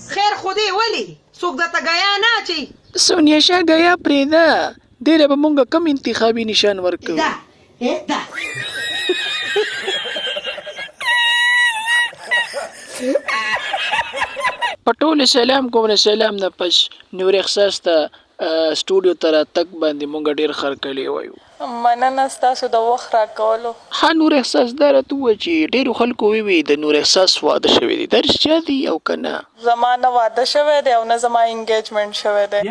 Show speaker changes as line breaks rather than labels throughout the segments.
خیر خودی ولی څوک درته ګیا نه اچوي.
سونیا شاه ګیا پرېږده، دې له به مونږ کم انتخابي نشان ورکوو.
دا
په ټولو سلام کوم. له سلام نه پس نور احساس ته سټوډیو ته راتګ باندې مونږ ډېر خرکلی وایو.
مننه ستاسو د وخت راکولو.
ښه نور احساس دا راته ووایه چې ډېرو خلکو ووی د نور احساس واده شوی دی، دا رښتیا دی او که نه؟
زما نه واده شوی دی او نه زما انګیجمنټ شوی دی.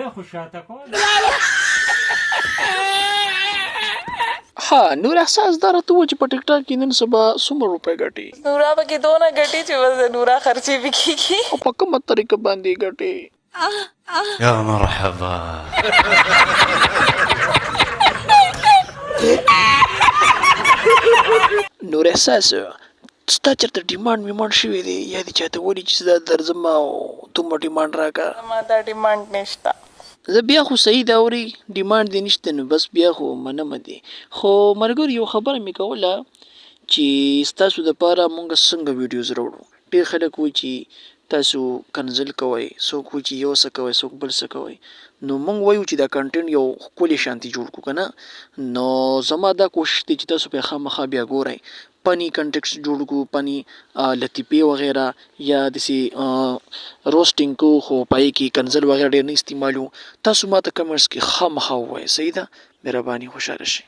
ها نور احساس دا راته ووایه چې په ټیک ټاک کې نن سبا څومره روپۍ ګټي؟
نورا پکې دونه ګټي چې بس د نورا خرچې به کېږي.
او په کومه طریقه باندې ګټي؟
يا مرحبا.
نور احساس ستا چېرته ډیمانډ ویمانډ شوی دی یا دې چاته وویلي چې دا درځم او دومره ډیمانډ راکړه؟
زما دا ډیمانډ نشته.
زه بیا خو صحیح ده اورې ډیمانډ دې نشته نو بس بیا خو منمه دې. خو ملګرو یو خبره مې کوله چې ستاسو دپاره مونږ څنګه ویډیوز راوړو. ډېر خلک وایي چې تاسو کنزل کوئ، څوک وایي چې یو څه کوئ، څوک بل څه کوئ. نو مونږ وایو چې دا کنټینټ یو ښکلې شانتي جوړ کړو که نه. نو زما دا کوشش دی چې تاسو بیا خامخا بیا ګورئ، پني کنټکسټ جوړ کړو، پني لطیفې وغیره یا داسې روسټینګ کو خو په هغې کې کنزل وغیره ډېر نه استعمالوو. تاسو ما ته کمنټس کې خامخا ووایئ، صحیح ده؟ مهرباني خوشحاله شئ.